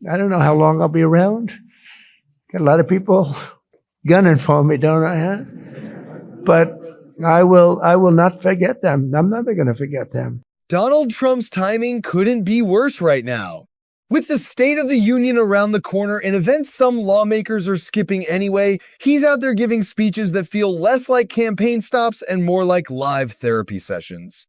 I don't know how long I'll be around. Got a lot of people gunning for me, don't I? Huh? But I will not forget them. I'm never going to forget them. Donald Trump's timing couldn't be worse right now. With the State of the Union around the corner and events some lawmakers are skipping anyway, he's out there giving speeches that feel less like campaign stops and more like live therapy sessions.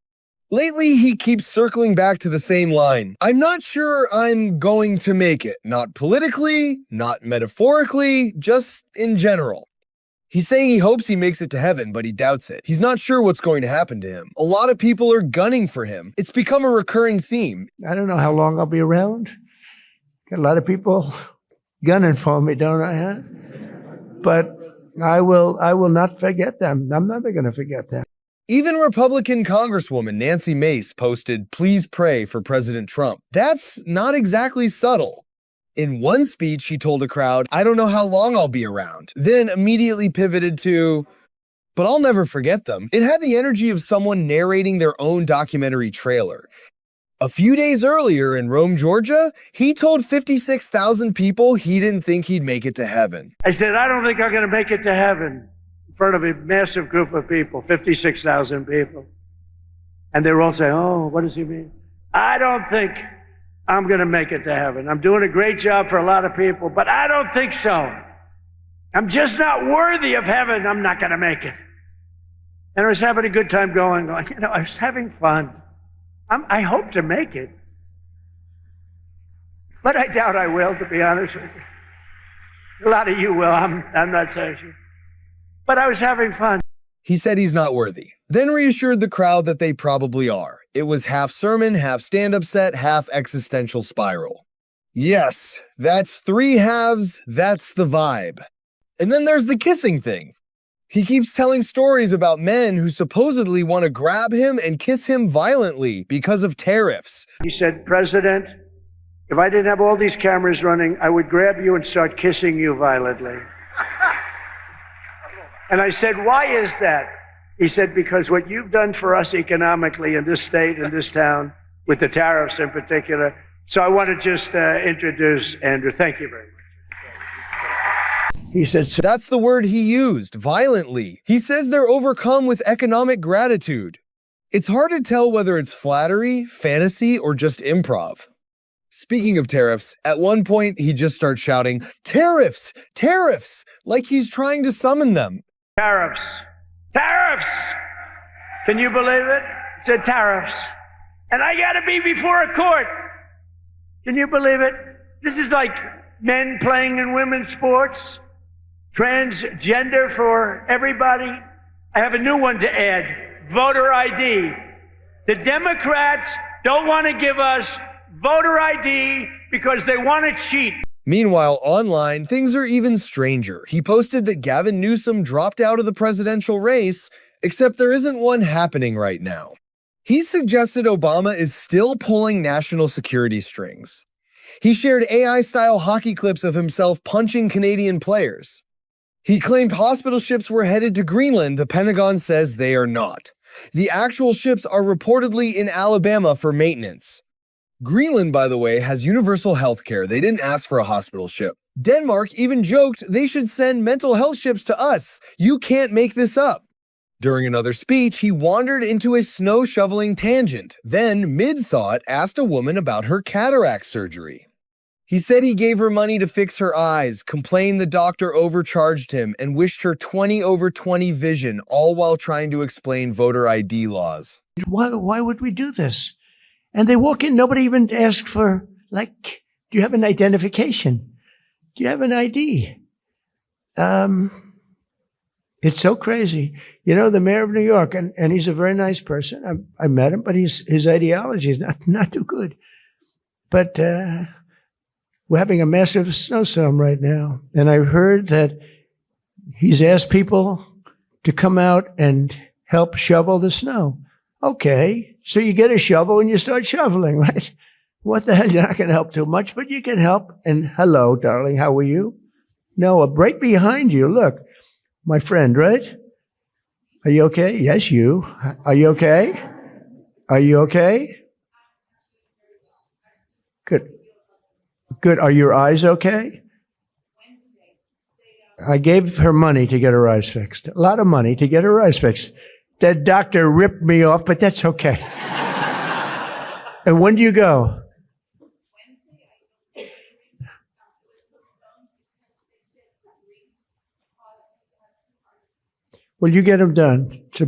Lately, he keeps circling back to the same line. I'm not sure I'm going to make it. Not politically, not metaphorically, just in general. He's saying he hopes he makes it to heaven, but he doubts it. He's not sure what's going to happen to him. A lot of people are gunning for him. It's become a recurring theme. I don't know how long I'll be around. Got a lot of people gunning for me, don't I? Huh? But I will not forget them. I'm never going to forget them. Even Republican Congresswoman Nancy Mace posted, "Please pray for President Trump." That's not exactly subtle. In one speech, she told a crowd, "I don't know how long I'll be around," then immediately pivoted to, "But I'll never forget them." It had the energy of someone narrating their own documentary trailer. A few days earlier in Rome, Georgia, he told 56,000 people he didn't think he'd make it to heaven. I said, "I don't think I'm going to make it to heaven," in front of a massive group of people, 56,000 people. And they were all saying, "Oh, what does he mean?" I don't think I'm going to make it to heaven. I'm doing a great job for a lot of people, but I don't think so. I'm just not worthy of heaven. I'm not going to make it. And I was having a good time going, I was having fun. I hope to make it. But I doubt I will, to be honest with you. A lot of you will. I'm not so sure. But I was having fun. He said he's not worthy, then reassured the crowd that they probably are. It was half sermon, half stand-up set, half existential spiral. Yes, that's three halves, that's the vibe. And then there's the kissing thing. He keeps telling stories about men who supposedly want to grab him and kiss him violently because of tariffs. He said, "President, if I didn't have all these cameras running, I would grab you and start kissing you violently." And I said, "Why is that?" He said, "Because what you've done for us economically in this state, in this town, with the tariffs in particular." So I want to just introduce Andrew. Thank you very much. He said, That's the word he used, violently. He says they're overcome with economic gratitude. It's hard to tell whether it's flattery, fantasy, or just improv. Speaking of tariffs, at one point he just starts shouting, "Tariffs! Tariffs!" like he's trying to summon them. Tariffs. Tariffs! Can you believe it? It said tariffs. And I got to be before a court. Can you believe it? This is like men playing in women's sports. Transgender for everybody. I have a new one to add. Voter ID. The Democrats don't want to give us voter ID because they want to cheat. Meanwhile, online, things are even stranger. He posted that Gavin Newsom dropped out of the presidential race, except there isn't one happening right now. He suggested Obama is still pulling national security strings. He shared AI-style hockey clips of himself punching Canadian players. He claimed hospital ships were headed to Greenland. The Pentagon says they are not. The actual ships are reportedly in Alabama for maintenance. Greenland, by the way, has universal health care. They didn't ask for a hospital ship. Denmark even joked they should send mental health ships to us. You can't make this up. During another speech, he wandered into a snow shoveling tangent, then, mid-thought, asked a woman about her cataract surgery. He said he gave her money to fix her eyes, complained the doctor overcharged him, and wished her 20/20 vision, all while trying to explain voter ID laws. Why would we do this? And they walk in, nobody even asked for, like, do you have an identification? Do you have an ID? It's so crazy. You know, the mayor of New York, and he's a very nice person. I met him, but his ideology is not too good. But we're having a massive snowstorm right now. And I heard that he's asked people to come out and help shovel the snow. Okay, so you get a shovel and you start shoveling, right? What the hell? You're not going to help too much, but you can help. And hello, darling, how are you? No, right behind you, look. My friend, right? Are you okay? Yes, you. Are you okay? Are you okay? Good. good. Are your eyes okay? I gave her money to get her eyes fixed. A lot of money to get her eyes fixed. That doctor ripped me off, but that's okay. And when do you go? Well, you get them done. It's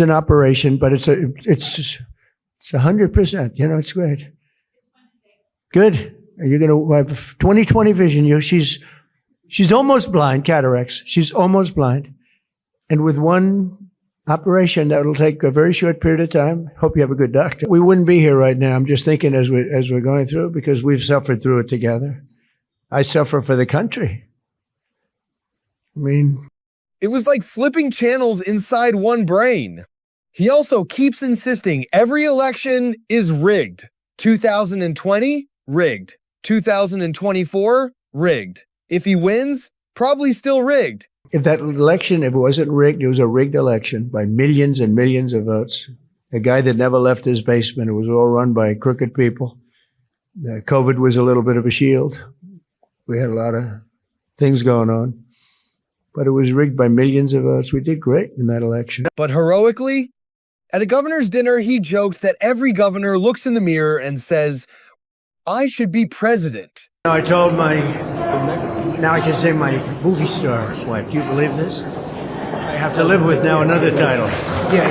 an operation, but it's 100%. You know, it's great. Good. You're going to have 20/20 vision. She's almost blind, cataracts. She's almost blind. And with one operation, that will take a very short period of time. Hope you have a good doctor. We wouldn't be here right now. I'm just thinking as we're going through, because we've suffered through it together. I suffer for the country. I mean, It was like flipping channels inside one brain. He also keeps insisting every election is rigged. 2020, rigged. 2024, rigged. If he wins, probably still rigged. if that election, if it wasn't rigged, it was a rigged election by millions and millions of votes. A guy that never left his basement. It was all run by crooked people. COVID was a little bit of a shield. We had a lot of things going on. But it was rigged by millions of votes. We did great in that election. But heroically, at a governor's dinner, he joked that every governor looks in the mirror and says, "I should be president." I told now I can say my movie star wife, do you believe this? I have to live with now another title. Yeah.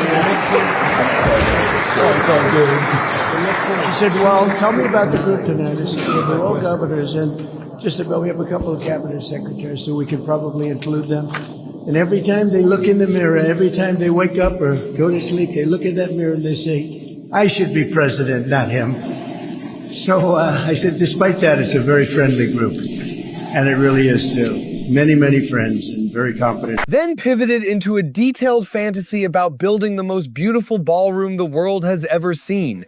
She said, well, tell me about the group tonight. I said, well, they're all governors, and just about we have a couple of cabinet secretaries, so we can probably include them. And every time they look in the mirror, every time they wake up or go to sleep, they look in that mirror and they say, I should be president, not him. So I said, despite that, it's a very friendly group. And it really is, too. Many, many friends and very competent. Then pivoted into a detailed fantasy about building the most beautiful ballroom the world has ever seen.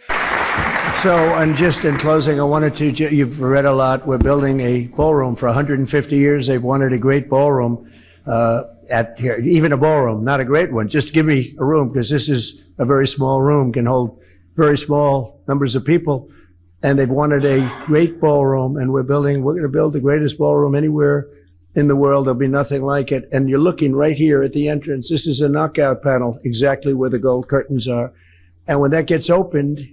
So, and just in closing, I wanted to, you've read a lot, we're building a ballroom. For 150 years, they've wanted a great ballroom at here, even a ballroom, not a great one. Just give me a room, because this is a very small room, can hold very small numbers of people. And they've wanted a great ballroom, and we're going to build the greatest ballroom anywhere in the world. There'll be nothing like it. And you're looking right here at the entrance. This is a knockout panel, exactly where the gold curtains are. And when that gets opened,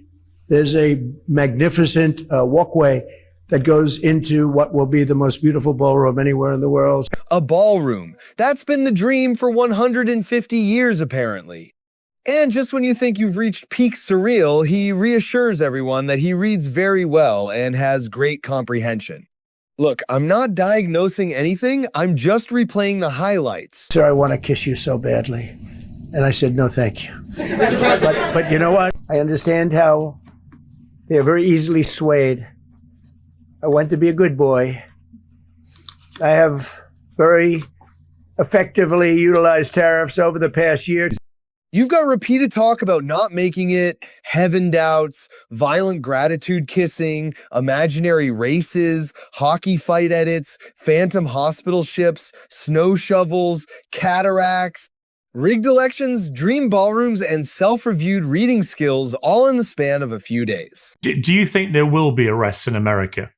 there's a magnificent walkway that goes into what will be the most beautiful ballroom anywhere in the world. A ballroom. That's been the dream for 150 years, apparently. And just when you think you've reached peak surreal, he reassures everyone that he reads very well and has great comprehension. Look, I'm not diagnosing anything, I'm just replaying the highlights. Sir, I want to kiss you so badly. And I said, no, thank you. But you know what? I understand how they're very easily swayed. I want to be a good boy. I have very effectively utilized tariffs over the past year. You've got repeated talk about not making it, heaven doubts, violent gratitude kissing, imaginary races, hockey fight edits, phantom hospital ships, snow shovels, cataracts, rigged elections, dream ballrooms, and self-reviewed reading skills all in the span of a few days. Do you think there will be arrests in America?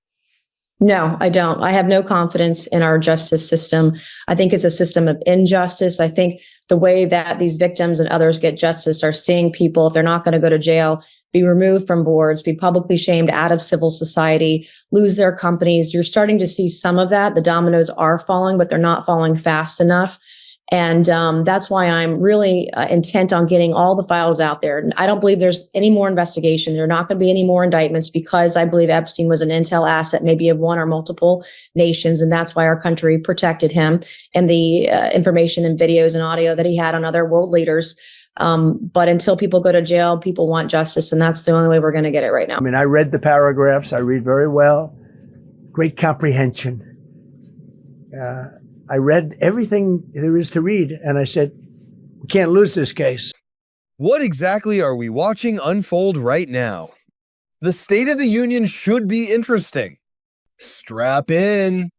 No, I don't. I have no confidence in our justice system. I think it's a system of injustice. I think the way that these victims and others get justice are seeing people, if they're not going to go to jail, be removed from boards, be publicly shamed out of civil society, lose their companies. You're starting to see some of that. The dominoes are falling, but they're not falling fast enough. And that's why I'm really intent on getting all the files out there. I don't believe there's any more investigation. There are not going to be any more indictments, because I believe Epstein was an intel asset, maybe of one or multiple nations. And that's why our country protected him and the information and videos and audio that he had on other world leaders. But until people go to jail, people want justice. And that's the only way we're going to get it right now. I mean, I read the paragraphs. I read very well. Great comprehension. I read everything there is to read, and I said, we can't lose this case. What exactly are we watching unfold right now? The State of the Union should be interesting. Strap in.